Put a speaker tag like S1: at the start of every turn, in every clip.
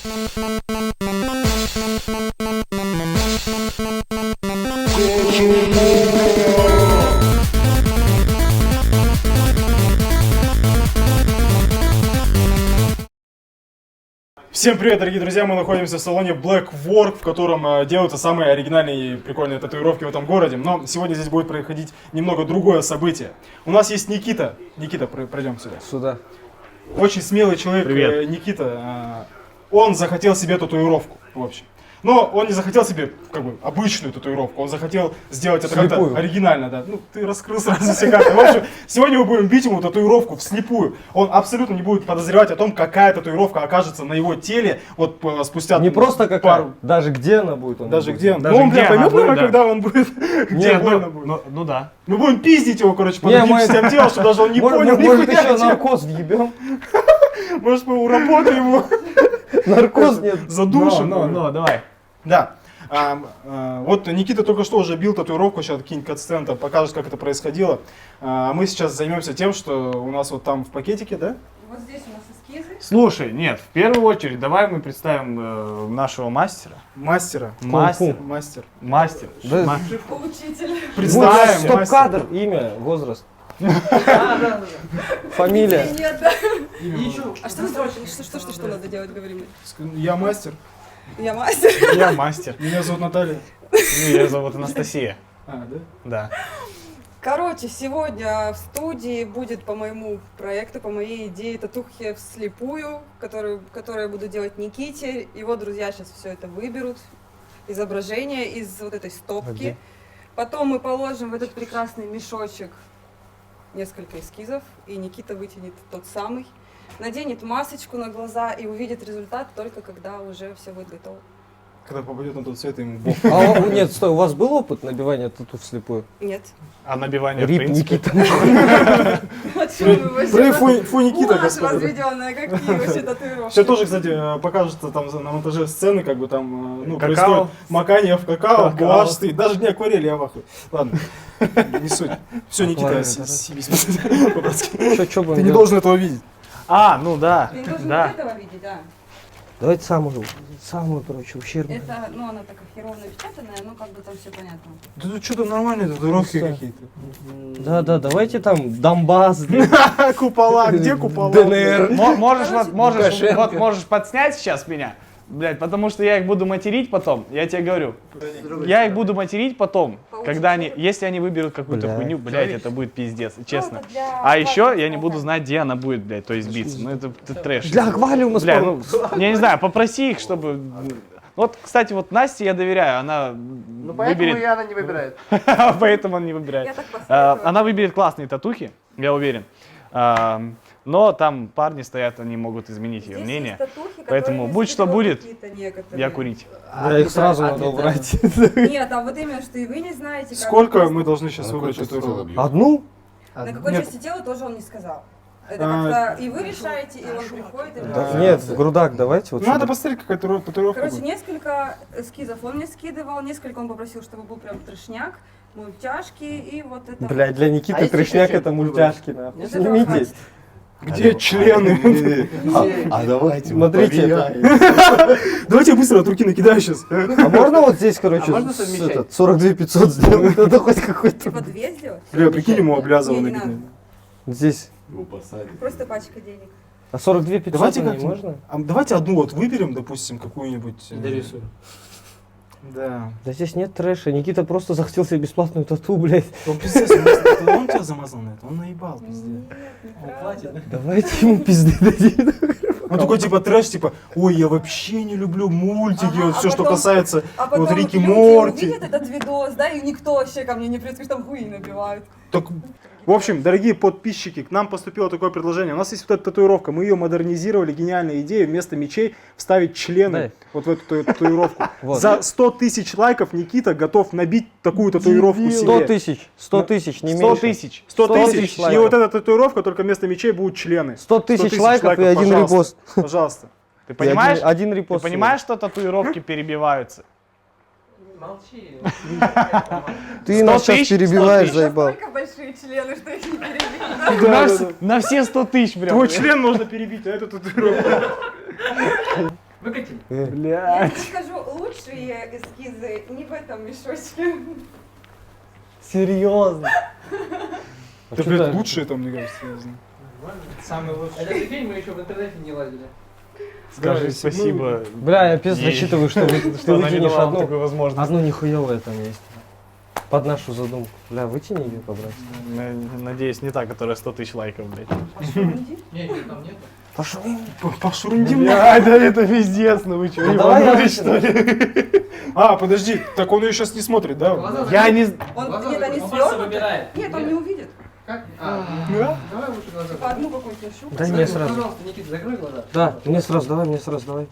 S1: Всем привет, дорогие друзья! Мы находимся в салоне Black Work, в котором делаются самые оригинальные и прикольные татуировки в этом городе. Но сегодня здесь будет происходить немного другое событие. У нас есть Никита. Никита, пройдем сюда.
S2: Сюда.
S1: Очень смелый человек, Никита. Он захотел себе татуировку, в общем. Но он не захотел себе как бы обычную татуировку, он захотел сделать это как-то оригинально, да. Ну, ты раскрыл сразу все карты. В общем, сегодня мы будем бить ему татуировку вслепую. Он абсолютно не будет подозревать о том, какая татуировка окажется на его теле вот спустя
S2: не просто какая, даже где она будет.
S1: Даже где она. Ну, он поймет, наверное, когда он будет, где больно будет.
S3: Ну да.
S1: Мы будем пиздить его, короче, по другим частям тела, чтобы даже он не понял.
S2: Может, еще наркоз въебем?
S1: Может, мы уработаем его.
S2: Наркоз нет.
S1: Задушим.
S3: Ну, давай.
S1: Да. Вот Никита только что уже бил татуировку, сейчас какие-нибудь катсцены покажет, как это происходило. А мы сейчас займемся тем, что у нас вот там в пакетике, да?
S4: Вот здесь у нас эскизы.
S3: Слушай, нет, в первую очередь давай мы представим нашего мастера.
S1: Мастера.
S3: Мастер.
S4: Учитель.
S1: Представим.
S2: Стоп-кадр, имя, возраст. Фамилия.
S4: Нет, да. А что надо делать, говори мне.
S1: Я мастер.
S4: Я мастер.
S3: Я мастер.
S1: Меня зовут Наталья.
S3: Меня зовут Анастасия.
S1: Да?
S3: Да.
S4: Короче, сегодня в студии будет по моему проекту, по моей идее татухи вслепую, которую я буду делать Никите. Его друзья сейчас все это выберут. Изображение из вот этой стопки. Потом мы положим в этот прекрасный мешочек несколько эскизов, и Никита вытянет тот самый. Наденет масочку на глаза и увидит результат только когда уже все будет готово.
S1: Когда попадет на тот свет, ему бог.
S2: Нет, стой, у вас был опыт набивания тату вслепую?
S4: Нет.
S3: А набивание в
S2: Рип
S3: принципе?
S2: Никита.
S1: Фу Никита, господи.
S4: Разведенная, какие вообще татуировки.
S1: Сейчас тоже, кстати, покажется там на монтаже сцены, как бы там, ну,
S3: Какао.
S1: происходит макание в какао, гуашь стоит, даже не акварель, я в ахуе. Ладно, не суть. Все, Никита, по-братски. Ты не должен этого видеть.
S3: Ну да.
S4: Ты не должен
S3: Да.
S4: вот этого видеть, да.
S2: Давайте самую, короче, ущербную.
S4: Это, ну, она такая херово напечатанная, ну, как бы там все понятно.
S1: Да тут что-то нормальные татуировки какие-то.
S2: Да, давайте там Донбасс.
S1: Купола, где купола?
S2: ДНР.
S3: Можешь подснять сейчас меня? Блять, потому что я их буду материть потом, я тебе говорю. Я их буду материть потом, когда если они выберут какую-то хуйню, блять, это будет пиздец, честно. А еще я не буду знать, где она будет, блять, то есть биться. Ну это трэш.
S2: Для аквариума,
S3: блядь, я не знаю, попроси их, чтобы... Вот, кстати, вот Насте я доверяю, она
S5: поэтому
S3: выберет...
S5: она не выбирает.
S3: Поэтому она не выбирает.
S4: Я так посоветую.
S3: Она выберет классные татухи, я уверен. Но там парни стоят, они могут изменить ее мнение. Поэтому будь что будет, я курить.
S2: Да, их сразу надо убрать.
S4: Нет, а вот именно, что и вы не знаете. как
S1: Сколько
S4: просто-
S1: мы должны сейчас выбрать татуировку?
S2: Одну?
S4: На какой
S1: Нет.
S4: части тела тоже он не сказал. Это как-то и вы решаете, и он приходит. И
S2: Нет, в грудак давайте. Вот
S1: Надо
S2: сюда.
S1: посмотреть, какая татуировка
S4: Короче,
S1: будет.
S4: несколько эскизов он мне скидывал, несколько он попросил, чтобы был прям трешняк, мультяшки и вот это.
S2: Блядь, для Никиты трешняк это мультяшки, нахуй.
S4: Вот этого
S2: Снимите.
S4: хватит.
S1: Где члены?
S5: А давайте
S2: Смотрите,
S1: Давайте я быстро от руки накидаю сейчас.
S2: А можно вот здесь, короче,
S5: можно совмещать?
S2: 42 500 сделать? Это хоть какой-то.
S4: Типа две сделать?
S1: Бля, прикинь, ему облязывал
S4: Не, не
S1: набить.
S2: Здесь.
S4: Просто пачка денег.
S2: А 42 500
S1: Давайте
S2: не
S1: как
S2: можно?
S1: Давайте одну вот выберем, допустим, какую-нибудь.
S5: Дорисую.
S1: Да.
S2: Да здесь нет трэша. Никита просто захотел себе бесплатную тату, блядь.
S1: Он пиздец, он тебя замазал на это, он наебал, пиздец.
S2: Давайте ему пизды дадим.
S1: Он такой типа трэш, типа, ой, я вообще не люблю мультики, вот все, что касается вот Рики
S4: люди
S1: Морти.
S4: увидят этот видос, да, и никто вообще ко мне не придет, потому что там хуи набивают.
S1: Так, в общем, дорогие подписчики, к нам поступило такое предложение. У нас есть вот эта татуировка, мы ее модернизировали, гениальная идея, вместо мечей вставить члены
S2: Дай.
S1: вот в эту татуировку.
S2: Вот.
S1: За 100 тысяч лайков Никита готов набить такую татуировку себе.
S2: 100 тысяч. 100 тысяч, не
S3: 100
S2: меньше.
S3: тысяч.
S1: 100
S2: 100
S1: тысяч.
S2: тысяч
S1: И
S2: лайков.
S1: вот эта татуировка, только вместо мечей будут члены.
S2: 100 тысяч лайков и один
S1: пожалуйста.
S2: репост.
S1: Пожалуйста.
S3: Ты понимаешь,
S2: один
S3: ты
S2: репост.
S3: понимаешь, что татуировки перебиваются?
S5: Молчи.
S2: Ты нас
S3: 100
S2: сейчас
S3: тысяч,
S2: перебиваешь,
S3: 100
S2: заебал.
S4: Настолько большие члены, что их не перебить.
S3: На все 100 тысяч прям.
S1: Твой член можно перебить, а эту татуировку.
S5: Выкатим.
S4: Я
S3: Блядь.
S4: тебе скажу, лучшие эскизы не в этом мешочке.
S3: Серьезно.
S1: Это, блядь, лучшее там, мне кажется, я не знаю.
S5: Самый лучший. Этот день мы еще в интернете не лазили.
S3: Скажи
S1: Да,
S3: спасибо.
S2: Бля, я пиздец
S3: Ей.
S2: рассчитываю, что ты
S3: Что она не
S2: выкинешь
S3: дала вам такой
S2: одну.
S3: возможности.
S2: Одну нихуевое там есть. Под нашу задумку. Бля, вытяни ее, побрать.
S3: Надеюсь, не та, которая 100 тысяч лайков, блядь.
S5: Не, там нет.
S1: Пошурундим.
S3: Блядь, да это пиздец, ну вы что,
S2: Ну
S3: не
S2: давай я
S3: волнуетесь, что ли?
S1: А, подожди, так он ее сейчас не смотрит, да?
S5: Глаза
S3: Я не...
S4: Он,
S5: Глаза
S4: нет, они
S5: закрой. Он просто
S4: свернуты.
S5: выбирает.
S4: Нет, он не увидит.
S5: Как?
S1: Да?
S5: Давай лучше глаза.
S4: Типа одну какую-нибудь нащупать.
S2: Дай
S5: Смотри,
S2: мне
S5: ну,
S2: сразу.
S5: Пожалуйста, Никита, закрой глаза.
S2: Да, мне сразу давай, мне сразу давай.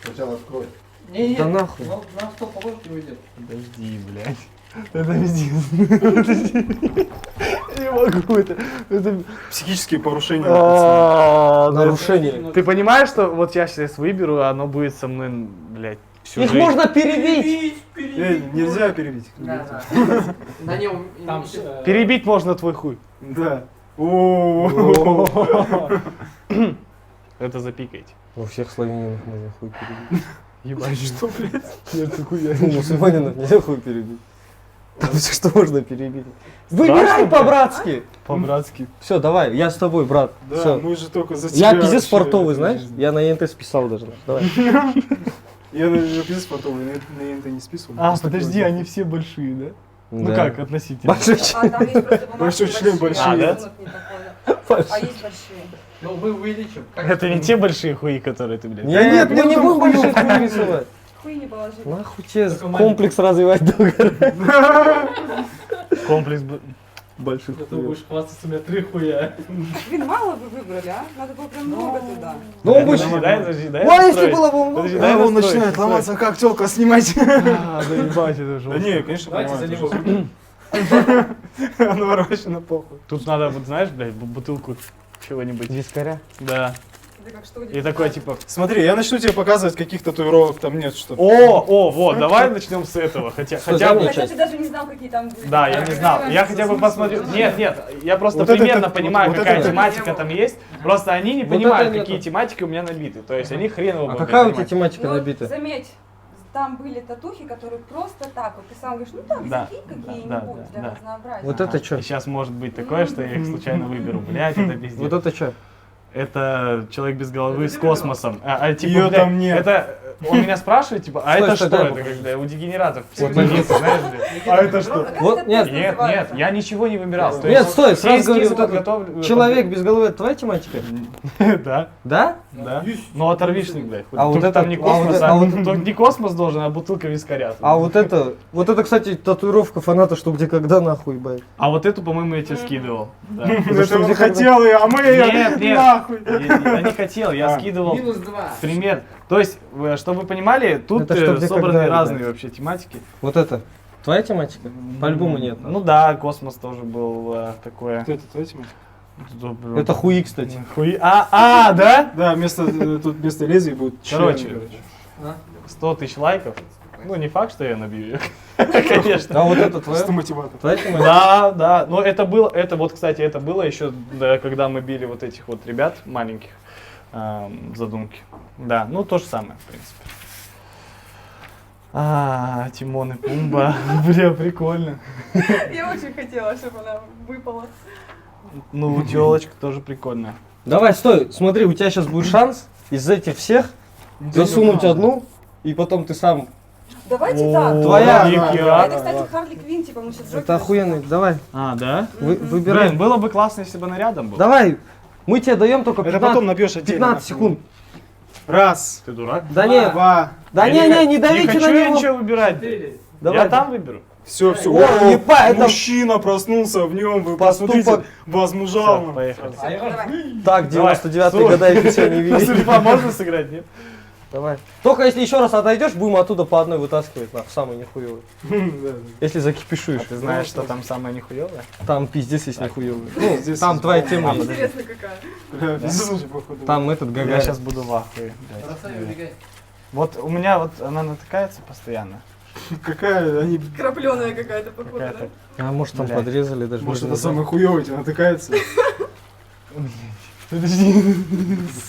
S5: Сначала открой. Не,
S2: Да нахуй.
S5: На стол положите и уйдет.
S3: Подожди, блядь. Это пиздец. Подожди. Не могу, это...
S1: Психические порушения.
S2: Нарушение.
S3: Ты понимаешь, что вот я сейчас выберу, а оно будет со мной, блядь, всю
S2: Их
S3: жизнь?
S2: можно перебить!
S1: Нельзя перебить.
S5: Да. На нем...
S6: Там
S3: Перебить можно твой хуй.
S1: Да. О.
S3: Это запикайте.
S2: У всех славянинов можно хуй перебить.
S3: Ебать, что, блядь?
S2: Нет, хуя. У мусульманинов нельзя хуй перебить. Там все что можно перебить. Выбирай по-братски!
S3: По-братски.
S2: Все, давай, я с тобой, брат.
S1: Да,
S2: Все.
S1: мы же только за тебя.
S2: Я пиздец
S1: вообще
S2: спортовый,
S1: в
S2: знаешь?
S1: жизни.
S2: Я на ЕНТ списал даже. Давай.
S1: Я пиздец спортовый, на НТ не списывал.
S3: А,
S1: Просто
S3: подожди,
S1: такой
S3: они все большие, да? Ну
S2: Да.
S3: как, относительно?
S2: Большой
S4: А там есть просто бумажки
S1: Большой член большие.
S3: А, да?
S4: сунут не такое. А есть большие.
S5: Ну, мы увеличим. Как
S3: Это не те большие хуи, которые ты, блядь.
S2: Да нет, мы не будем большой хуй рисовать.
S4: Хуй не положили.
S2: Нахуй тебе комплекс развивать долго.
S3: Комплекс больших
S6: Ты
S3: хуев.
S6: будешь хвастаться, у меня 3 хуя.
S4: Блин, мало бы выбрали, а? Надо было прям много туда.
S2: Ну,
S3: Подожди,
S2: обычно.
S3: подожди, дай
S2: Ой, если
S3: настроить.
S2: было бы много.
S3: Подожди, дай
S1: А он
S3: настроить,
S1: начинает
S3: настрой.
S1: ломаться, как телка снимать.
S3: А, да ебать, это
S1: Да
S3: жестко.
S1: не, конечно,
S6: Давайте за
S1: понимаю,
S6: него.
S1: тоже. Наворочено похуй.
S3: Тут надо, вот знаешь, блядь, бутылку чего-нибудь.
S2: Вискаря.
S3: Да.
S4: Это как что
S3: И такой, типа,
S1: Смотри, я начну тебе показывать, каких татуировок там нет, что.
S3: вот, давай начнем с этого. Хотя бы...
S2: за
S4: Хотя ты даже не знал, какие там были.
S3: Да, я не знал. Я хотя бы посмотрю. Нет, я просто
S1: Вот это
S3: примерно
S1: так-
S3: понимаю,
S1: вот
S3: какая
S1: это-
S3: тематика там есть. Просто они не
S2: Вот
S3: понимают,
S2: это
S3: какие
S2: нету.
S3: тематики у меня набиты. То есть они хреново
S2: А
S3: будут
S2: какая у тебя
S3: понимать.
S2: тематика
S4: Ну,
S2: набита?
S4: заметь, там были татухи, которые просто так. Вот ты сам говоришь, ну так,
S3: Да,
S4: такие
S3: да,
S4: какие-нибудь
S3: да,
S4: для
S3: да.
S4: разнообразия.
S2: Вот это что?
S3: Сейчас может быть такое, что я их случайно выберу. Блять, это пиздец.
S2: Вот это что?
S3: Это человек без головы с космосом. Типа,
S1: Её
S3: блядь,
S1: там нет.
S3: это он меня спрашивает, типа, а
S2: Стой,
S3: это
S2: стой,
S3: что?
S2: дай
S3: Это
S2: покажу.
S3: когда у дегенератов
S2: Вот
S3: психологически, знаешь, блядь. А это что?
S4: Как
S2: Вот,
S4: этот
S2: нет,
S4: тест
S3: Нет,
S4: называется?
S3: я ничего не выбирал. То
S2: Нет,
S3: есть
S2: стой,
S3: все
S2: сразу говорю,
S3: эскизы
S2: вот это
S3: подготовлю-
S2: человек без головы, это твоя тематика?
S3: Да,
S2: Да?
S3: да. Ну оторвишник, блядь.
S2: А вот
S3: Только
S2: это-
S3: там не
S2: а
S3: космос,
S2: вот-
S3: а
S2: а вот-
S3: только не космос должен, а бутылка вискаря.
S2: А вот это, кстати, татуировка фаната, что где когда нахуй, бать.
S3: А вот эту, по-моему, я тебе скидывал. Да.
S1: Это он хотел, а мы ее
S3: Нет, нет.
S1: нахуй.
S3: Я не хотел, я
S1: А.
S3: скидывал
S5: Минус 2.
S3: пример. То есть, чтобы вы понимали, тут
S2: Это что, где,
S3: собраны
S2: когда,
S3: разные
S2: блядь?
S3: вообще тематики.
S2: Вот это. Твоя тематика? По-любому нет.
S3: Ну да, космос тоже был такое.
S1: Это твоя тематика?
S2: Это хуи, кстати.
S3: Хуи. Да?
S1: Да, тут вместо лезвий будет член,
S3: Короче. 100 тысяч лайков. Ну, не факт, что я набью их, конечно.
S2: А вот это твоя?
S1: Просто мотиватор.
S2: Твоя тематика?
S3: Да, да. Но это было, кстати, это было еще, когда мы били вот этих вот ребят маленьких задумки. Да, ну то же самое, в принципе. Тимон и Пумба. Бля, прикольно.
S4: Я очень хотела, чтобы она выпала.
S3: Ну, телочка тоже прикольная.
S2: Давай, стой, смотри, у тебя сейчас будет шанс из этих всех засунуть одну, и потом ты сам.
S4: Давайте так.
S2: Твоя.
S4: Это, кстати, Харли Квинн, типа, мы сейчас
S2: Это охуенный. Давай,
S3: Да?
S2: выбирай.
S3: Блин, было бы классно, если бы она рядом была.
S2: Давай, мы тебе даем только
S1: Это потом
S2: 15,
S1: набьешь отдельно.
S2: 15 секунд.
S1: Раз,
S3: Ты дурак?
S2: Да не,
S1: два.
S2: да не
S3: Не
S2: давите
S3: хочу
S2: на
S3: я
S2: него.
S3: ничего выбирать.
S2: Давай.
S3: Я там выберу.
S1: Все, все.
S2: О, ебать, это
S1: Мужчина проснулся в нем, вы
S2: Поступок.
S1: посмотрите, возмужал.
S3: Всё, поехали.
S4: Давай.
S2: так,
S3: Давай.
S2: 99-е
S3: Слушай.
S2: года еще себя не видели.
S3: Судьба можно сыграть, нет?
S2: Давай. Только если еще раз отойдешь, будем оттуда по одной вытаскивать, нахуй, самый нихуевый. Если закипишуешь.
S3: Ты знаешь, что там самое нихуевое?
S2: Там пиздец есть нихуевый. Ну,
S1: Здесь
S2: там
S1: есть
S2: твоя
S1: бомба.
S2: тема. есть.
S4: Интересно, какая.
S1: Безумие, походу.
S2: Там этот
S3: Я
S2: Гагарин.
S3: сейчас буду в ахуе. блядь.
S5: Бросай, убегай.
S3: Вот у меня вот она натыкается постоянно.
S1: Какая, они,
S4: Крапленая какая-то, походу, да?
S3: Какая-то.
S2: А может там
S3: Блядь.
S2: подрезали даже.
S1: может,
S2: не
S1: это
S2: знаю.
S1: самый хуёвый тебе натыкается.
S3: Подожди.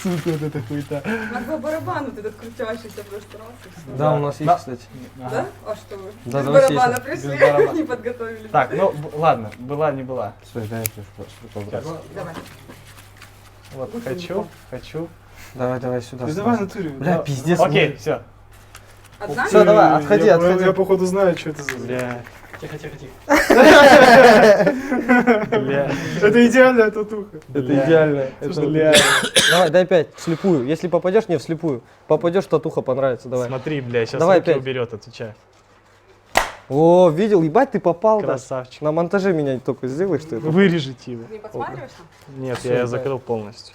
S3: Сука, вот эта хуета.
S4: На два барабана вот этот крутящийся просто раз и всё.
S2: Да, у нас есть, кстати.
S4: Да? А что вы?
S2: Да,
S4: Без
S2: давайте
S4: барабана
S2: есть.
S4: пришли,
S3: Без барабана.
S4: не подготовились.
S3: Так, ну ладно, была не была.
S2: Стой, дай я что-то
S3: Сейчас.
S4: Давай.
S3: Вот, хочу.
S2: Давай, давай сюда.
S1: Ты
S2: стой.
S1: давай в натуре.
S2: Бля, пиздец.
S3: Окей, все.
S4: Одна?
S2: Всё, давай, отходи,
S1: я,
S2: отходи.
S1: Я походу знаю, что это за...
S3: Бля.
S6: Тихо, тихо, тихо.
S3: Бля.
S1: Это идеальная татуха.
S2: Это
S3: Бля.
S2: идеально.
S3: Слушай,
S2: Это
S3: бля.
S2: Давай, дай 5, вслепую. Если попадешь, не вслепую. Попадешь, татуха понравится, давай.
S3: Смотри, бля, сейчас
S2: Давай
S3: руки
S2: опять.
S3: уберет, отвечаю.
S2: О, видел, ебать, ты попал. Да.
S3: Красавчик.
S2: На монтаже меня только сделай, что это.
S3: Вырежите его.
S4: Не подсматриваешь там?
S3: Нет,
S2: Всё,
S3: я
S2: да.
S3: закрыл полностью.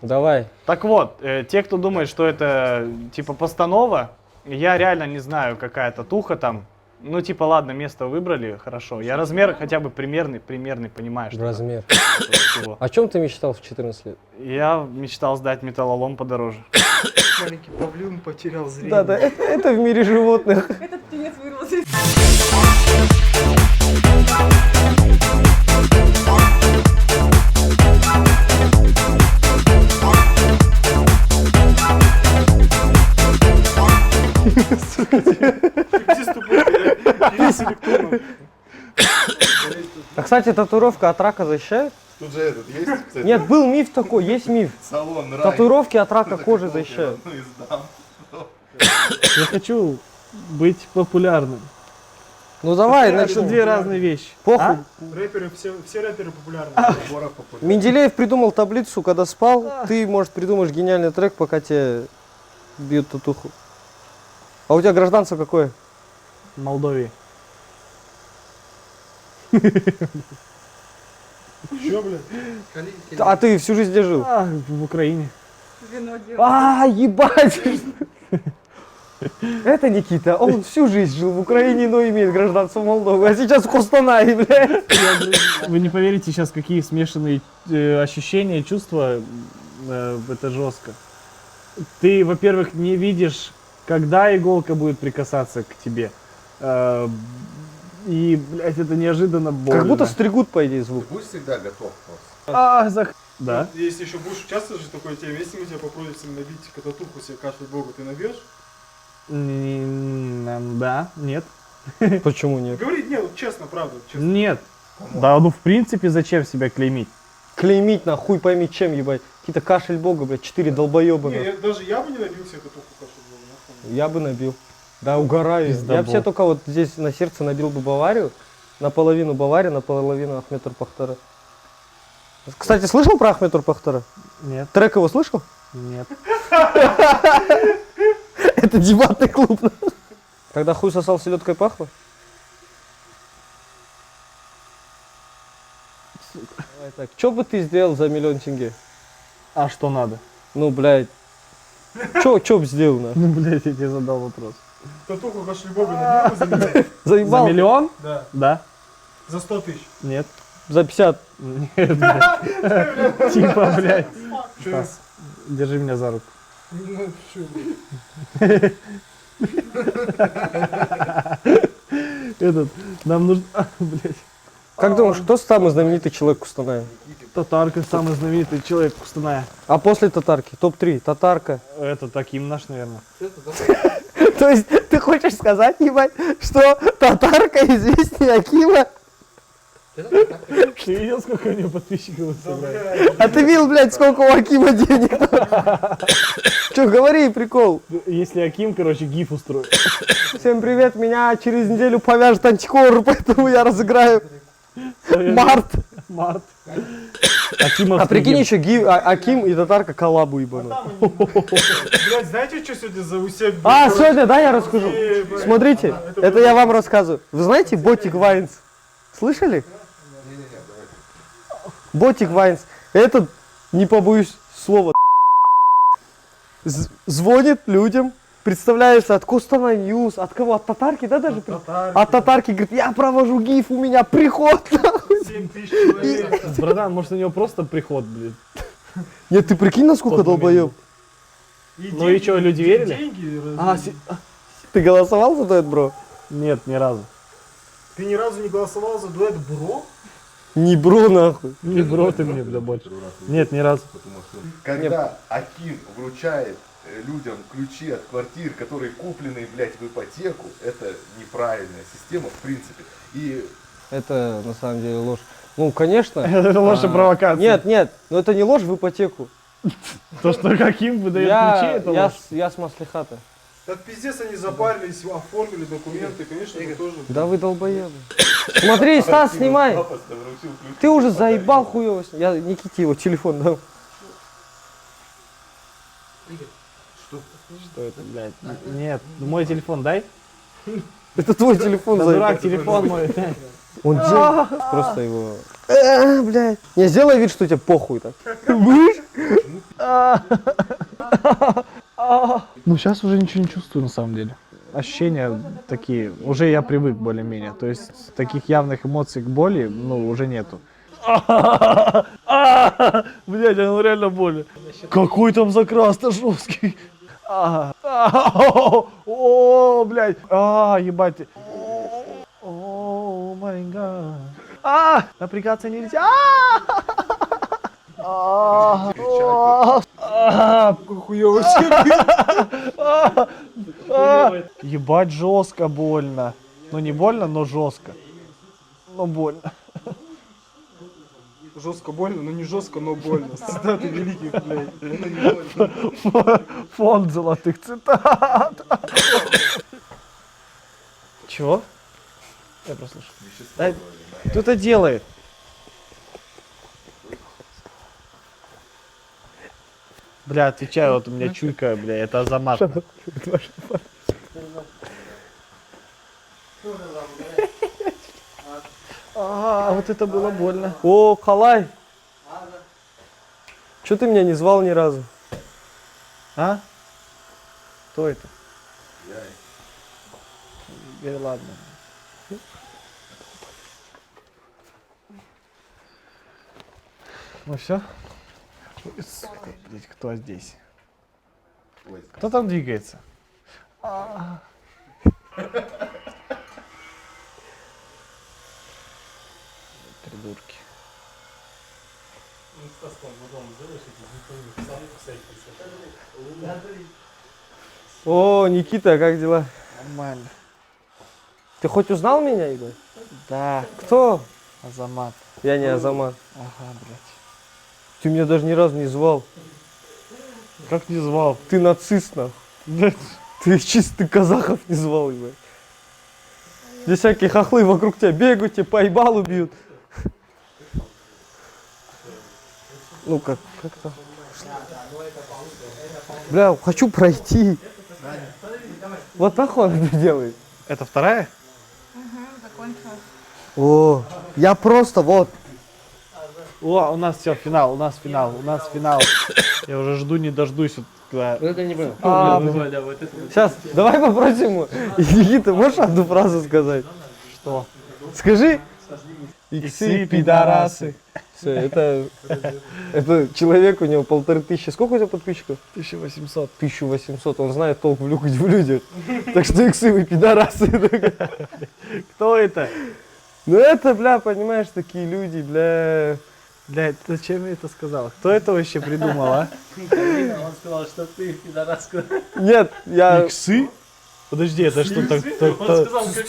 S2: Давай.
S3: Так вот, те, кто думает, что это типа постанова, я реально не знаю, какая татуха там. Ну, типа, ладно, место выбрали, хорошо. Я размер хотя бы примерный понимаю, что
S2: Размер.
S3: всего.
S2: О чем ты мечтал в 14 лет?
S3: Я мечтал сдать металлолом подороже.
S1: Маленький павлин потерял зрение.
S2: Да, да, это в мире животных.
S4: Этот птенец вырвался из...
S2: А, кстати, татуировка от рака защищает?
S7: Тут же этот есть, кстати,
S2: Нет, был миф такой, есть миф.
S7: салон рай.
S2: Татуировки от рака
S7: Кто-то
S2: кожи
S7: купил,
S2: защищают.
S7: я одну издам.
S3: Я хочу быть популярным.
S2: Ну давай,
S1: Это
S2: начнем.
S3: две разные вещи.
S2: Похуй.
S1: Рэперы, все рэперы популярны.
S7: Город популярный.
S2: Менделеев придумал таблицу, когда спал. Ты, может, придумаешь гениальный трек, пока тебе бьют татуху. А у тебя гражданство какое?
S3: Молдовии.
S1: Чё, блядь?
S2: А ты всю жизнь где жил?
S3: В Украине.
S4: Вино делать.
S2: А, ебать! Это Никита, он всю жизнь жил в Украине, но имеет гражданство Молдовы, а сейчас в Костанае, блядь.
S3: Вы не поверите сейчас, какие смешанные ощущения, чувства. Это жестко. Ты, во-первых, не видишь, когда иголка будет прикасаться к тебе. И, блядь, это неожиданно больно.
S2: Как будто стригут, по идее, звук.
S7: Будь всегда готов просто.
S3: Да.
S1: Если еще будешь участвовать в такой теме, если мы тебя попросим набить татуху себе кашлю богу, ты набьешь?
S3: Да, нет.
S2: Почему нет?
S1: Говори, нет, вот честно, правда, честно.
S3: Нет. Да, ну в принципе, зачем себя клеймить?
S2: Клеймить на хуй пойми чем, ебать. Какие-то кашель бога, блядь, 4 долбоеба.
S1: Не,
S2: нахуй.
S1: даже я бы не набил себе татуху кашлю богу, нахуй.
S2: Я бы набил. Да, угораю. Я
S3: Пиздобол.
S2: вообще только вот здесь на сердце набил бы Баварию. Наполовину Бавария, наполовину Ахмед Турпахтара. Кстати, слышал про Ахмед Турпахтара?
S3: Нет.
S2: Трек его слышал?
S3: Нет.
S2: Это дебатный клуб. Когда хуй сосал, селедкой пахло? Давай так. Что бы ты сделал за 1 000 000 тенге?
S3: А что надо?
S2: Ну, блядь. Чё б сделал, на?
S3: Ну, блядь, я тебе задал вопрос.
S1: Татуху кашлю богу набил бы за миллион?
S3: За
S2: Заебал?
S3: миллион?
S1: Да.
S3: Да.
S1: За 100 тысяч.
S3: Нет.
S2: За 50.
S3: Нет, блядь. Типа, блядь.
S1: Чё?
S3: Стас, держи меня за руку.
S1: Ну, чё, блядь.
S3: Этот, нам нужно... Блядь.
S2: Как думаешь, кто самый знаменитый человек в Костанае?
S3: Татарка, самый знаменитый человек в Костанае.
S2: А после татарки? Топ-3. Татарка.
S3: Это Таким наш, наверное.
S2: То есть ты хочешь сказать, ебать, что татарка известнее Акима?
S3: Ты видел, сколько у него подписчиков в Инстаграме?
S2: А ты видел, блядь, сколько у Акима денег? Че, говори, прикол.
S3: Если Аким, короче, гиф устроит.
S2: Всем привет, меня через неделю повяжет антикор, поэтому я разыграю март.
S3: Март. Акимов
S2: А прикинь,
S3: студент.
S2: еще Аким и татарка коллабу ебану.
S1: Блядь, знаете, что сегодня за усек?
S2: А, сегодня, да, я расскажу. Смотрите, это я вам рассказываю. Вы знаете Ботик Вайнс? Слышали? Ботик Вайнс. Этот, не побоюсь слова, звонит людям, представляется от Костана Ньюс, от кого? От татарки, да, даже? От татарки, говорит, я провожу гиф, у меня приход.
S1: 7 тысяч человек.
S3: Братан, может у него просто приход, блин.
S2: Нет, ты прикинь, насколько
S3: Тот момент.
S2: долбоеб.
S3: Ну и что, люди верили?
S1: Деньги.
S2: Ты голосовал за дуэт, бро?
S3: Нет, ни разу.
S1: Ты ни разу не голосовал за дуэт Бро?
S2: Не бро, нахуй.
S3: Не бро ты мне, бля, больше. Нет, ни разу.
S7: Когда Аким вручает людям ключи от квартир, которые куплены, блядь, в ипотеку, это неправильная система, в принципе. И
S2: Это на самом деле ложь. Ну, конечно.
S3: Это ложь и провокация.
S2: Нет, но это не ложь в ипотеку.
S3: То, что каким выдает ключи, это ложь.
S2: Я с маслихата.
S1: Так пиздец, они запарились, оформили документы, конечно, это тоже.
S2: Да вы долбоебы. Смотри, Стас, снимай.
S7: пафосно вручил ключи.
S2: Ты уже заебал хуёво. Я Никите его телефон дал.
S3: Что это, блядь? Нет, мой телефон дай.
S2: Это твой телефон,
S3: Да
S2: заебал.
S3: дурак, телефон мой.
S2: Он делает просто его... блядь. Не, сделай вид, что тебе похуй так.
S3: Ну, сейчас уже ничего не чувствую, на самом деле. Ощущения такие, уже я привык более-менее. То есть таких явных эмоций к боли, ну, уже нету. Блядь, оно реально больно. Какой там закрас-то жесткий. О, блядь. Ебать. О, май гад. Напрягаться нельзя.
S1: Хуёво.
S3: Ебать, жестко больно. Ну не больно, но жестко. Но больно.
S1: Жестко больно, но не жестко, но больно. Цитаты великих, блядь.
S3: Фонд золотых цитат. Чего? Я прослушал. Да, кто-то делает. Бля, отвечаю, вот у меня чуйка, бля, это Азамат. Вот это было больно.
S2: О, Калай. Че ты меня не звал ни разу?
S3: А? Кто это? Я. Ладно. Ну все? Кто здесь? Кто там двигается? Придурки.
S2: О, Никита, как дела?
S3: Нормально.
S2: Ты хоть узнал меня, Игорь?
S3: Да,
S2: Кто?
S3: Азамат.
S2: Я не Азамат.
S3: Ага, блядь.
S2: Ты меня даже ни разу не звал.
S3: Как не звал?
S2: Ты нацист, нахуй. Ты чистый казахов не звал, Игорь. Здесь всякие хохлы вокруг тебя бегают, тебе по ебалу бьют. Ну как-то. Бля, хочу пройти. Вот так он это делает.
S3: Это вторая?
S2: О, я просто вот.
S3: О, у нас все, финал, у нас финал. Я уже жду, не дождусь. Когда...
S5: Вот это не было.
S2: Сейчас, давай попросим его. Никита, можешь одну фразу сказать?
S3: Что?
S2: Скажи. Иксы, пидорасы. Все, это человек, у него 1500. Сколько у тебя подписчиков?
S3: 1800.
S2: 1800. Он знает толк в людях. Так что иксы вы пидорасы.
S3: Кто это?
S2: Ну это, бля, понимаешь, такие люди, бля.
S3: Блядь, зачем я это сказал? Кто это вообще придумал, а?
S5: Он сказал, что ты пидораска.
S2: Нет, я...
S3: Иксы? Подожди, это что так?
S5: Он сказал, как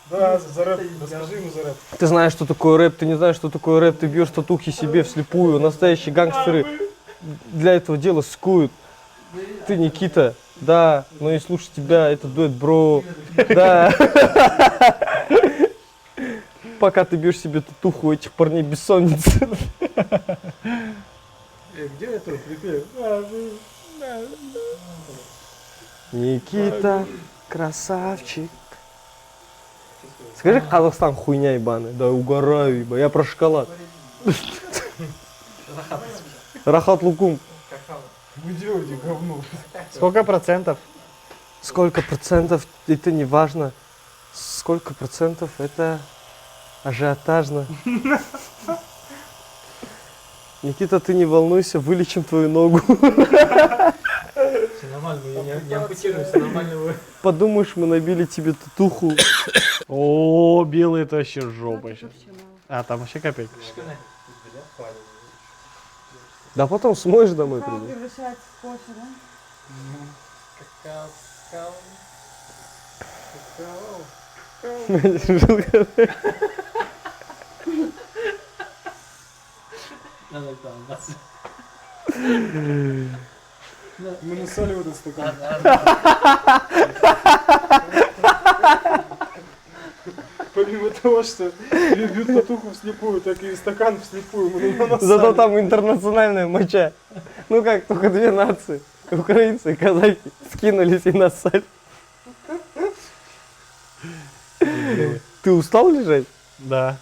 S1: Да, за рэп. Расскажи ему за рэп.
S2: Ты знаешь, что такое рэп, ты не знаешь, что такое рэп, ты бьешь татухи себе вслепую. Настоящие гангстеры для этого дела скуют. Ты Никита, да, но и слушай тебя, это дуэт, бро, да. Пока ты бьешь себе татуху, у этих парней бессонница.
S1: Где это припев?
S2: Никита, красавчик. Скажи, Казахстан хуйня ебаная. Да угораю, еба. Я про шоколад. Рахат лукум.
S1: Вы делаете говно.
S3: Сколько процентов?
S2: Сколько процентов, это не важно. Сколько процентов, это ажиотажно. Никита, ты не волнуйся, вылечим твою ногу.
S6: Нормально, я не ампутируюсь, нормально вы.
S2: Подумаешь, мы набили тебе татуху.
S3: О, белый это вообще жопа сейчас. А, там вообще копейка.
S2: Да потом смоешь домой
S4: Какао
S2: придешь.
S4: превращается в кофе, да?
S6: Надо там нас.
S1: Мы насали в этот стакан. Помимо того, что бьют татуху вслепую, так и стакан вслепую мы насали.
S2: Зато там интернациональная моча. Ну как, только две нации. Украинцы и казахи скинулись и нассали. Ты устал лежать?
S3: Да.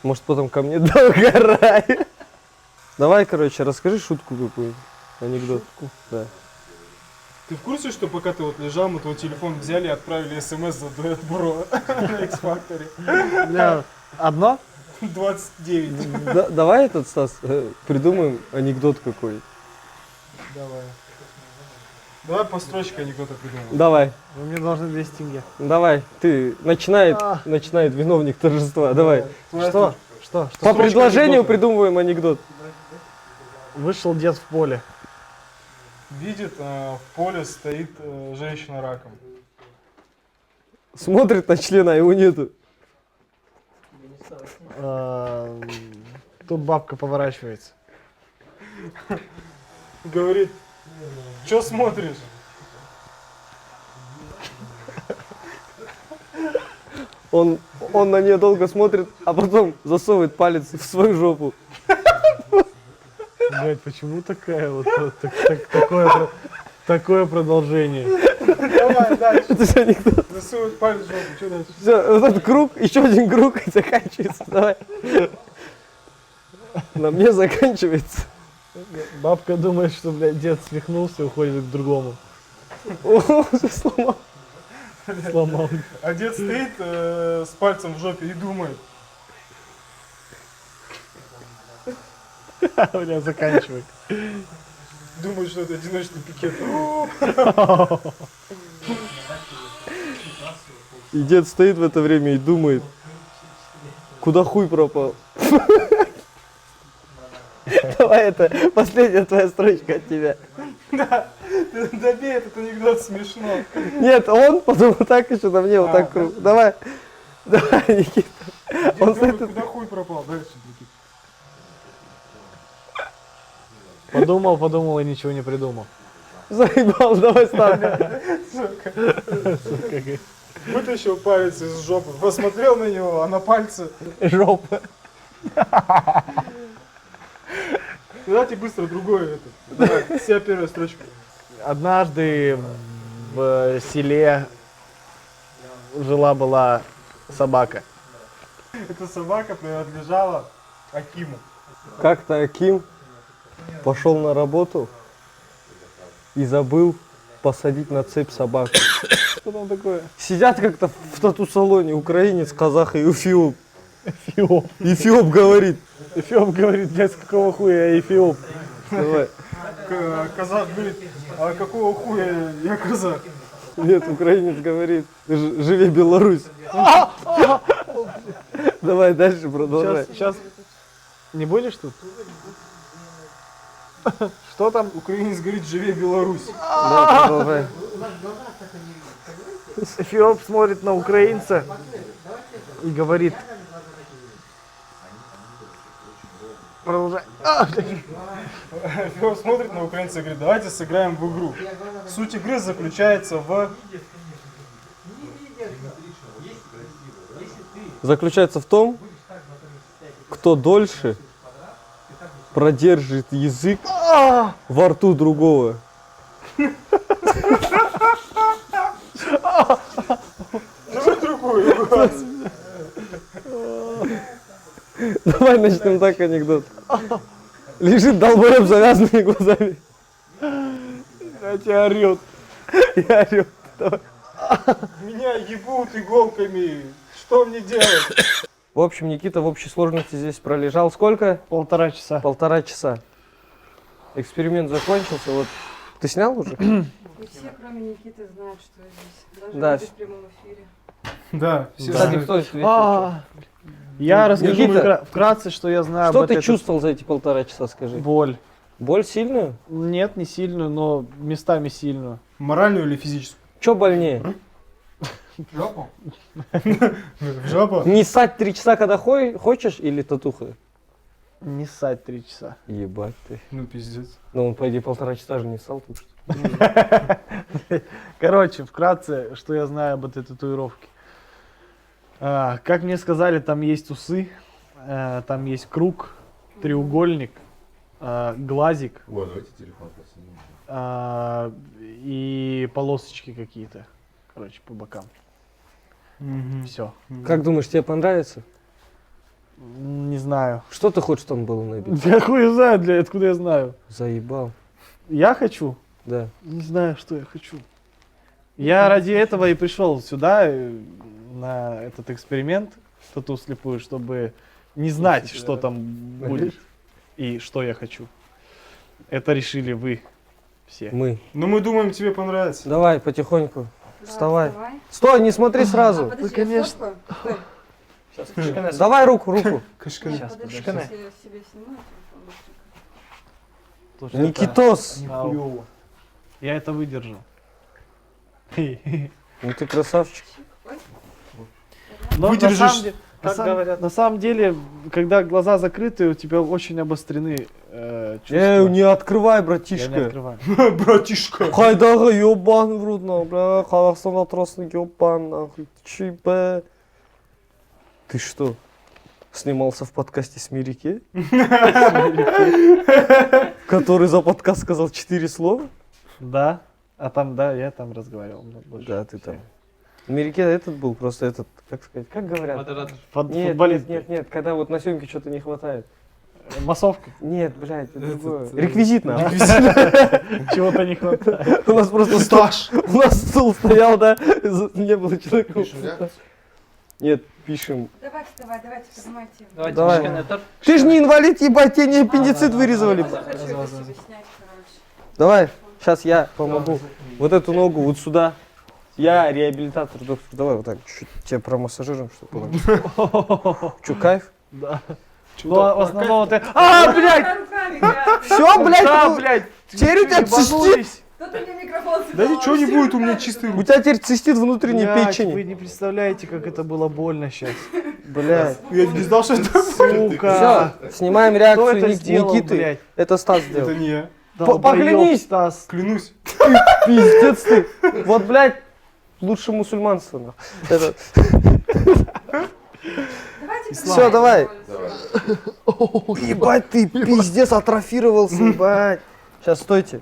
S2: Может потом ко мне догорай. Давай, короче, расскажи шутку какую-нибудь. Анекдот. Да.
S1: Ты в курсе, что пока ты вот лежал, мы твой телефон взяли и отправили смс за дуэт Бро на X-Factor?
S3: Бля, одно?
S1: 29.
S2: Давай этот, Стас, придумаем анекдот какой.
S1: Давай. Давай по строчке анекдота придумаем.
S2: Давай,
S3: Вы мне должны 200 тенге.
S2: давай. Ты начинает виновник торжества. Давай.
S1: Твоя
S3: Что?
S1: строчка.
S3: Что?
S2: По
S1: строчка
S2: предложению
S1: анекдота.
S2: придумываем анекдот.
S3: Вышел дед в поле.
S1: Видит, в поле стоит женщина раком.
S2: Смотрит на члена, а его нету.
S3: Тут бабка поворачивается.
S1: Говорит, что смотришь?
S2: Он на нее долго смотрит, а потом засовывает палец в свою жопу.
S3: Блять, почему такая вот такое продолжение?
S1: Давай, дальше.
S2: Это же анекдот.
S1: Засовывает палец в жопу, что дальше?
S2: Все, вот этот круг, еще один круг и заканчивается. Давай. На мне заканчивается.
S3: Бабка думает, что, блядь, дед свихнулся и уходит к другому.
S2: О, сломал.
S3: Сломал.
S1: А дед стоит с пальцем в жопе и думает.
S3: Бля, заканчивай.
S1: Думает, что это одиночный пикет.
S2: И дед стоит в это время и думает, куда хуй пропал. Давай, это последняя твоя строчка от тебя.
S1: Да, ты добей этот анекдот, смешно.
S2: Нет, он потом вот так еще на мне, вот так круг. Давай, давай, Никита.
S1: Дед
S2: Он
S1: думает,
S2: стоит-
S1: куда хуй пропал. Дальше, Никита.
S3: Подумал и ничего не придумал.
S2: Заебал, давай ставь.
S1: Вытащил палец из жопы, посмотрел на него, а на пальце.
S2: Жопа.
S1: Давайте быстро другое это. Давай, вся первая строчка.
S3: Однажды в селе жила-была собака.
S1: Эта собака принадлежала Акиму.
S2: Как-то Аким пошел на работу и забыл посадить на цепь собаку.
S3: Что там такое?
S2: Сидят как-то в тату-салоне украинец, казах и эфиоп.
S3: Эфиоп.
S2: Эфиоп говорит.
S3: Эфиоп говорит, блядь, с какого хуя я эфиоп?
S2: Давай.
S1: Казах говорит, а какого хуя я казах?
S2: Нет, украинец говорит, живи Беларусь. Давай дальше продолжай.
S3: Сейчас не будешь тут? Что там?
S1: Украинец говорит, живи Беларусь.
S2: Да, продолжай.
S3: Эфиоп смотрит на украинца и говорит. Продолжай.
S1: Он смотрит на украинца и говорит, давайте сыграем в игру. Суть игры заключается
S2: Заключается в том, кто дольше продержит язык во рту другого.
S1: Давай другую.
S2: Давай начнем так анекдот. Лежит долбоеб с завязанными глазами.
S3: Я тебя орет.
S2: Я орёт. Давай.
S1: Меня ебут иголками. Что мне делать?
S2: В общем, Никита в общей сложности здесь пролежал сколько?
S3: 1,5 часа.
S2: 1,5 часа. Эксперимент закончился. Вот Ты снял уже?
S4: И все, кроме Никиты, знают, что я здесь. Даже
S2: Да.
S4: в прямом эфире.
S1: Да, все
S2: Кстати,
S1: знают.
S2: кто ответил?
S3: Я расскажу
S2: Никита,
S3: вкратце, что я знаю
S2: Что
S3: об
S2: ты
S3: этой-
S2: чувствовал за эти 1,5 часа, скажи?
S3: Боль.
S2: Боль сильную?
S3: Нет, не сильную, но местами сильную.
S1: Моральную или физическую?
S2: Че больнее?
S1: В жопу?
S2: Не ссать 3 часа, когда хочешь, или татуха?
S3: Не ссать 3 часа.
S2: Ебать ты.
S1: Ну, пиздец.
S2: Ну, он, по идее, 1,5 часа же не ссал, так что.
S3: Короче, вкратце, что я знаю об этой татуировке. Как мне сказали, там есть усы, там есть круг, треугольник, глазик
S7: Вот, давайте телефон поснимем.
S3: и полосочки какие-то. Короче, по бокам. Все.
S2: Как думаешь, тебе понравится?
S3: Не знаю.
S2: Что ты хочешь там было набить?
S3: Я хуй знаю, откуда я знаю.
S2: Заебал.
S3: Я хочу?
S2: Да.
S3: Не знаю, что я хочу. Я ради этого и пришел сюда, на этот эксперимент, тату слепую, чтобы не знать, что там будет и что я хочу. Это решили вы все.
S2: Мы.
S1: Ну, мы думаем, тебе понравится.
S2: Давай, потихоньку.
S4: Давай,
S2: Вставай. Стой, не смотри
S4: А,
S2: сразу.
S4: подожди,
S3: конечно.
S4: я сфоткаю? Стой.
S2: Давай руку.
S1: Кашка.
S4: Нет,
S3: Сейчас,
S4: подожди,
S3: подожди.
S4: сейчас я себе снимаю телефон быстренько.
S3: Потому что это-
S2: Никитос.
S3: Ау. Я это выдержу.
S2: Ну ты красавчик.
S3: Но
S1: Выдержишь,
S3: на самом деле, когда глаза закрыты, у тебя очень обострены чувства.
S2: Не открывай,
S3: Я не
S2: братишка.
S3: открываю.
S1: Братишка.
S2: Қайдағы ебан в рудно, бля, Қазақстан отрасный ебан, нахуй, ты б? Ты что, снимался в подкасте с Мирике? Который за подкаст сказал 4 слова?
S3: Да. А там, да, я там разговаривал. больше
S2: Да, ты
S3: всех.
S2: там. Мирике этот был, просто этот, как сказать, как говорят?
S5: Модератор.
S2: Нет,
S3: Футболист.
S2: нет, когда вот на съемке что-то не хватает.
S3: Массовка.
S2: Нет, блядь, это другое.
S1: Этот,
S2: Реквизит нам.
S3: Чего-то не хватает.
S2: У нас просто
S1: Стаж.
S2: у нас стул стоял, да, не было человека.
S7: Пишем реакцию?
S2: Нет, пишем.
S4: Давай, вставай, давайте, поднимайте.
S5: Давайте
S2: Давай.
S5: шканетор.
S2: Ты же не инвалид, ебать, тебе не аппендицит вырезали.
S4: Я хочу это себе снять, короче.
S2: Давай, сейчас я помогу. Вот эту ногу вот сюда. Я реабилитатор, доктор. Давай вот так, чуть-чуть тебя промассажируем, чтобы было. Че, кайф?
S3: Да. Ну, в основном ты... блядь!
S4: Руками, ребята.
S2: Все, блядь,
S3: Да,
S2: ну,
S3: блядь!
S2: теперь у тебя цистит.
S3: ебанулись?
S4: Кто-то мне микрофон
S1: Да
S4: сыграл,
S1: ничего не
S4: вообще
S1: будет, у меня
S4: руками
S1: чистый
S2: У тебя теперь цистит внутренней
S3: Блядь,
S2: печени.
S3: вы не представляете, как это было больно сейчас.
S2: Блядь.
S1: Я не знал, что это.
S3: Сука!
S2: Все, снимаем
S3: Кто
S2: реакцию
S3: это сделал,
S2: Никиты.
S3: блядь?
S2: Это Стас
S1: Это
S2: сделал.
S1: не я.
S3: Долбоёб,
S2: поклянись.
S3: Стас.
S1: Клянусь.
S2: Пиздец ты. Вот, блядь, лучше мусульманство. нахуй. Это-
S4: Давайте
S2: Все, давай.
S7: Давай.
S2: Ебать, ты пиздец атрофировался, ебать. Сейчас, стойте.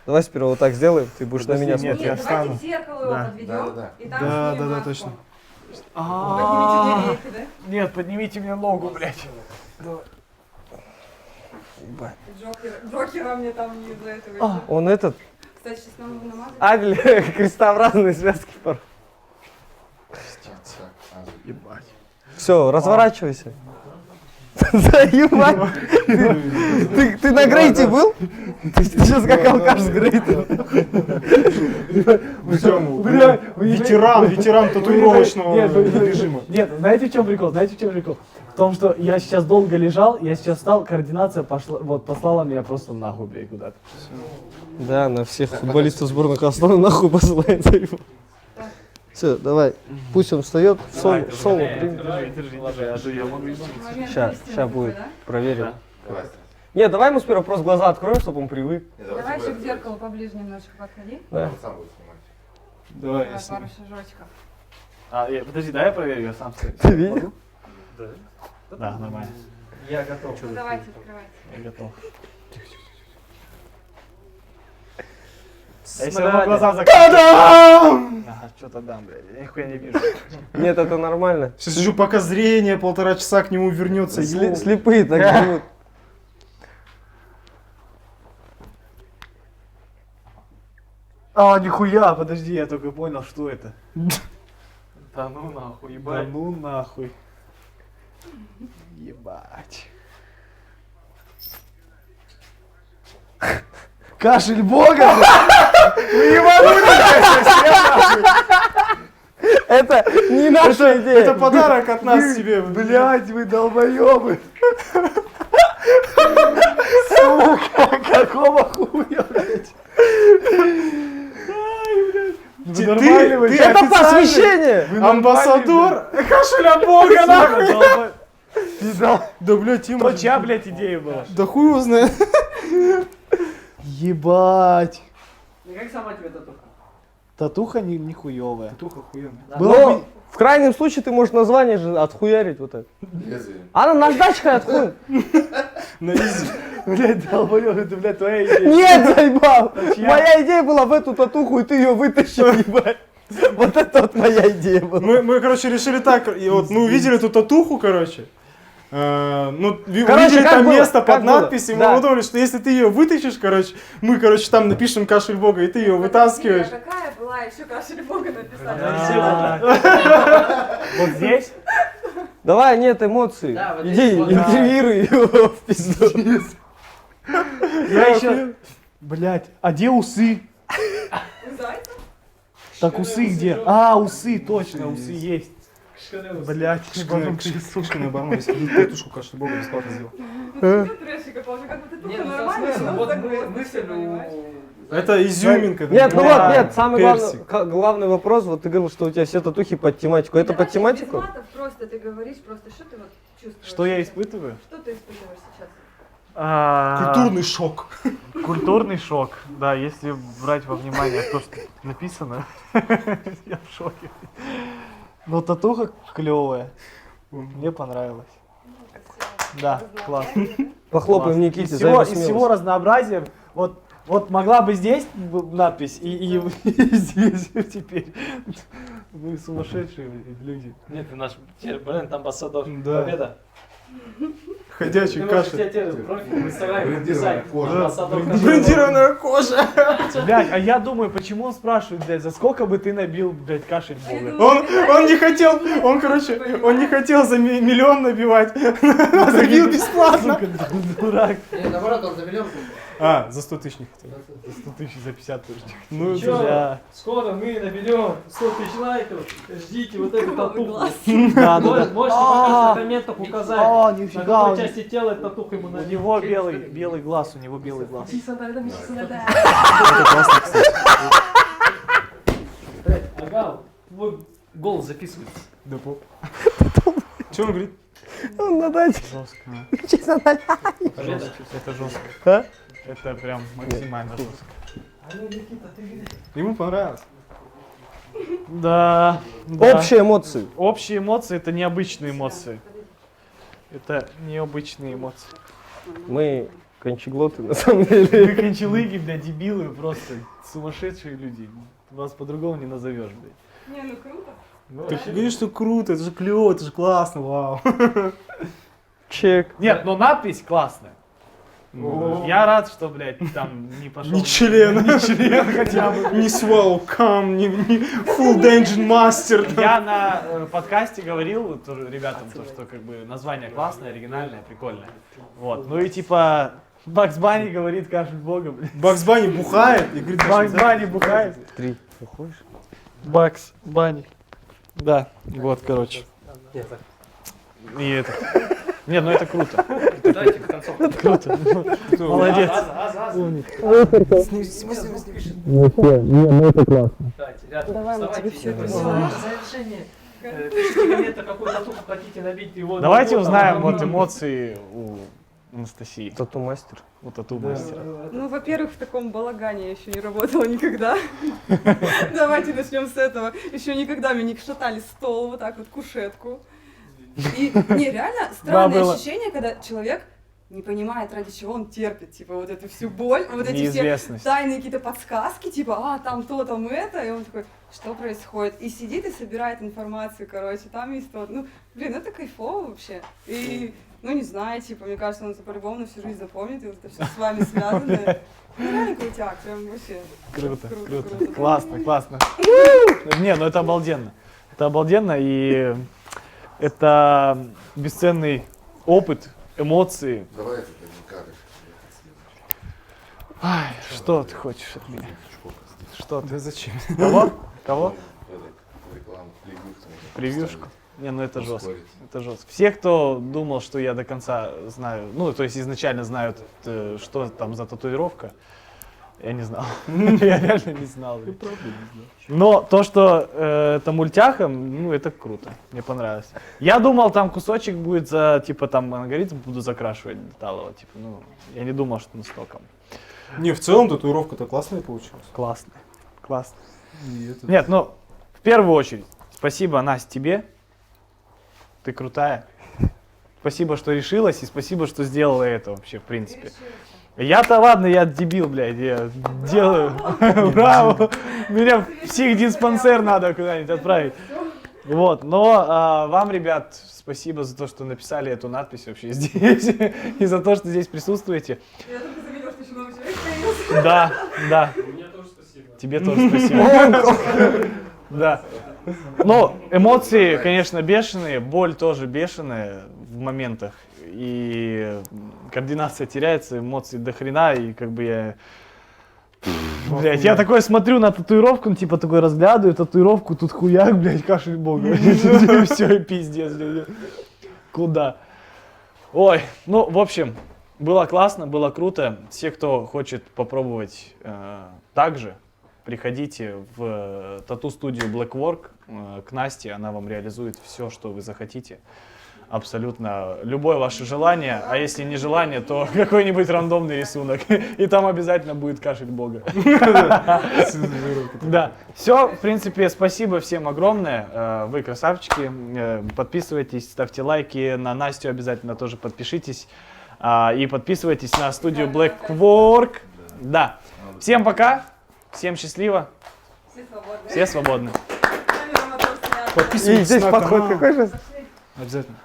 S2: Давай сперва вот так сделаем, ты будешь на меня
S3: Нет,
S2: смотреть.
S3: я
S4: Нет,
S3: встану.
S4: давайте к зеркалу его
S3: Да.
S4: подведем.
S7: Да-да-да.
S4: И там
S1: Да,
S4: снимем
S1: да,
S4: маску.
S1: точно.
S4: Поднимите рейки, да?
S3: Нет, поднимите мне ногу, блядь.
S4: Джокера мне там не из-за этого.
S2: Он этот,
S4: Кстати, сейчас нам нужно намазать.
S2: Адель, крестообразные связки.
S3: Ебать.
S2: Все, разворачивайся. Заебать. Ты на грейте был? Ты сейчас как алкаш с грейтом.
S1: Ветеран татуировочного режима.
S6: Нет, знаете в чем прикол? Знаете в чем прикол? В том, что я сейчас долго лежал, я сейчас встал, координация пошла, вот послала меня просто нахуй, блядь, куда-то.
S2: Да, на всех футболистов сборной Казахстана нахуй посылает. Все, давай. Пусть он встает в соло. Сейчас будет. Проверим.
S7: Давай.
S2: Нет, давай ему сперва просто глаза откроем, чтобы он привык.
S4: Давай еще к зеркалу поближе немножко подходи.
S2: Да.
S7: Сам будет снимать.
S1: Давай,
S4: Давай пару шажочков.
S3: Подожди, дай я проверю, я сам стою.
S2: Ты видел?
S3: Да, нормально.
S6: Я готов.
S4: Ну давайте, открывайте.
S3: Я готов. Я все равно глаза закрыл. Ага, что-то дам, блядь. Я нихуя не вижу.
S2: Нет, это нормально.
S1: Сейчас еще пока зрение 1,5 часа к нему вернется.
S2: Слепые так живут.
S3: Нихуя, подожди, я только понял, что это.
S6: Да ну нахуй,
S3: Да
S6: ебать.
S3: ну нахуй. Ебать.
S6: Кашель бога!
S2: Это не наша идея.
S1: Это подарок от нас тебе.
S6: Блять, вы долбоебы! Сука, какого хуя, блядь? Вы нормальные, вы?
S2: Это посвящение!
S1: Амбассадор кашеля бога, нахуй.
S6: Да, блядь, Тима.
S3: То чья, блядь, идея была?
S1: Да хуй его знает.
S6: Ебать.
S5: И как сама тебе татуха?
S6: Татуха не хуёвая.
S1: Туха хуёвая.
S2: Но в крайнем случае ты можешь название же отхуярить вот так.
S7: Лезвие.
S2: Она наждачкой отхует.
S1: На изи.
S6: Блядь, долбоёб, это, блядь, твоя идея.
S2: Нет, заебал! Моя идея была в эту татуху, и ты ее вытащил, ебать. Вот это вот моя идея была.
S1: Мы, короче, решили так, и вот мы увидели эту татуху, короче. Ну,
S2: Короче,
S1: увидели
S2: как
S1: там
S2: было?
S1: место
S2: Как
S1: под
S2: было?
S1: надписью,
S2: Да.
S1: мы подумали, что если ты ее вытащишь, короче, мы, короче, там напишем кашель бога, и ты ее вытаскиваешь.
S4: Какая была еще кашель бога написать?
S6: Вот здесь?
S2: Давай, нет эмоций.
S5: Да, вот
S2: Иди,
S5: здесь вот, да.
S2: интервьюируй его в пизду.
S6: Я еще... Блядь, а где усы?
S4: Зайца?
S6: Так усы где? А, усы, точно, усы есть. Блядь,
S1: Сушка барну, если ты татушку кашель бога бесплатно сделал.
S4: Ну, трэшика, как будто
S5: Не,
S4: туха
S5: ну
S4: нормальная,
S5: смысл,
S4: но
S5: вот
S4: загвоздка,
S5: мысль
S4: понимаешь?
S1: Это изюминка.
S2: Нет, ну
S1: да.
S2: вот, нет, самый
S1: Персик.
S2: главный вопрос, вот ты говорил, что у тебя все татухи под тематику. Это под
S4: Давай без
S2: тематику?
S4: матов, просто ты говоришь, просто что ты вот чувствуешь?
S3: Что я
S4: сейчас?
S3: испытываю?
S4: Что ты испытываешь сейчас?
S1: Культурный шок.
S3: Культурный шок. Да, если брать во внимание то, что написано, я в шоке.
S6: Но татуха клевая. Мне понравилось. Да, классно.
S2: Похлопаем Никите
S6: Из
S2: за
S6: всего,
S2: его
S6: из всего
S2: смелость.
S6: разнообразия, вот могла бы здесь надпись и здесь теперь. Вы сумасшедшие люди.
S5: Нет, ты наш бренд амбассадор.
S1: Да.
S5: Победа.
S1: Ходячий кашель.
S5: профиль в Инстаграме дизайн.
S7: Кожа.
S5: Амбассадор.
S1: Брендированная кожа.
S6: Блядь, а я думаю, почему он спрашивает, блядь, за сколько бы ты набил, блядь, кашель бога?
S1: Он не хотел, он, короче, он не хотел за миллион набивать. Забил бесплатно.
S6: Сука, дурак.
S5: Не, наоборот, он за миллион.
S1: А, за 100 тысяч не хотел.
S6: 100 тысяч за 50 тысяч.
S1: Ну,
S5: Чё?
S6: Да.
S5: Скоро мы наберем 100 тысяч лайков. Ждите вот эту татуху.
S6: Да, да,
S5: Можете
S6: А,
S5: в комментах указать,
S6: А,
S5: на
S6: нифига.
S5: какой части тела эта татуха ему
S6: У
S5: набить.
S6: него белый глаз, у него белый глаз.
S5: Ага, твой голос записывается.
S1: Да поп. Че он говорит?
S2: Он на даче.
S6: Жестко.
S2: Честно, на даче.
S5: Победа.
S3: Это жестко.
S2: А?
S3: Это прям максимально жестко.
S1: Ему понравилось.
S3: Да. да.
S2: Общие эмоции.
S3: Общие эмоции это необычные эмоции. Это необычные эмоции.
S2: Мы кончеглоты, на самом
S6: Вы
S2: деле.
S6: кончелыги, блядь, дебилы, просто сумасшедшие люди. Вас по-другому не назовешь, блядь.
S4: Не, ну круто.
S1: Ты говоришь, что круто, это же клево, это же классно, вау.
S2: Чек.
S6: Нет, но надпись классная. Я рад, что, блядь, там не пошел.
S1: Ни члена.
S6: Ни член хотя бы.
S1: Не swallow cum, не full dungeon master.
S3: Я на подкасте говорил вот, тоже ребятам, то, что как бы название классное, оригинальное, прикольное. Вот. Ну и типа Бакс Банни говорит кашель бога, блядь.
S1: Бакс Банни бухает и говорит,
S6: Бакс Банни бухает.
S2: 3. Уходишь?
S6: Бакс Банни. Да, вот, короче. И это. Нет, ну это круто.
S5: Давайте к концу.
S6: Круто. Молодец.
S5: Давайте, рядом.
S4: Давай, мы тебе
S5: Вставайте.
S4: всё это
S5: В
S4: сделаем.
S5: завершение. Пишите в комментах, какую татуху хотите набить его.
S3: Давайте
S5: на
S3: узнаем
S5: вот
S3: вот эмоции у Анастасии,
S2: Тату-мастер.
S3: у тату-мастера.
S4: Ну, во-первых, в таком балагане я еще не работала никогда. Давайте начнем с этого. Еще никогда мне не шатали стол, вот так вот, кушетку. И, не, реально странное
S6: было.
S4: ощущение, когда человек не понимает, ради чего он терпит, типа, вот эту всю боль, вот эти все
S3: Неизвестность.
S4: тайные какие-то подсказки, типа, а, там то, там это, и он такой, что происходит? И сидит и собирает информацию, короче, там есть то, ну, блин, это кайфово вообще. И, ну, не знаю, типа, мне кажется, он это по-любому на всю жизнь запомнит, и вот это все с вами связано. Ну, реально крутяк, прям вообще.
S3: Круто. Классно, классно. Не, ну это обалденно. Это обалденно, и это бесценный опыт, эмоции.
S7: Давай это не
S3: Ай, что ты хочешь от меня? Что ты?
S1: Да зачем?
S3: Кого? Кого?
S7: Рекламу,
S3: Превьюшку? Не, ну это жестко. Это жестко. Все, кто думал, что я до конца знаю, ну, то есть изначально знают, что там за татуировка, я не знал. Я реально не знал. Но то, что это мультяха, ну, это круто. Мне понравилось. Я думал, там кусочек будет за, типа, там алгоритм буду закрашивать деталово. Типа, ну, я не думал, что настолько.
S1: Не, в целом татуировка-то классная получилась.
S3: Классно. Классно.
S1: И это-
S3: Нет, ну, в первую очередь, спасибо, Настя, тебе. Ты крутая. Спасибо, что решилась, и спасибо, что сделала это вообще, в принципе. Я-то ладно, я дебил, блядь, я делаю. Браво! Меня в психдиспансер надо куда-нибудь отправить. Вот, но вам, ребят, спасибо за то, что написали эту надпись вообще здесь, и за то, что здесь присутствуете.
S4: Я только заметила, что еще новый человек появился.
S3: Да, да.
S5: Мне тоже спасибо.
S3: Тебе тоже спасибо. Да. Ну, эмоции, конечно, бешеные, боль тоже бешеная в моментах. И координация теряется, эмоций до хрена, и как бы я... Блять, я такой смотрю на татуировку, ну, типа такой разглядываю татуировку, тут хуяк, блядь, кашель бога. Все, пиздец, блядь. Куда? Ой, ну, в общем, было классно, было круто. Все, кто хочет попробовать так же, приходите в тату-студию Blackwork к Насте, она вам реализует все, что вы захотите. Абсолютно любое ваше желание, а если не желание, то какой-нибудь рандомный рисунок, и там обязательно будет кашель бога. Да, все, в принципе, спасибо всем огромное, вы красавчики, подписывайтесь, ставьте лайки, на Настю обязательно тоже подпишитесь, и подписывайтесь на студию Blackwork. Да, всем пока, всем счастливо,
S4: Все свободны.
S3: все свободны.
S4: Камера мотор снят.
S1: Подписывайтесь на канал.
S2: какой сейчас?
S1: Обязательно.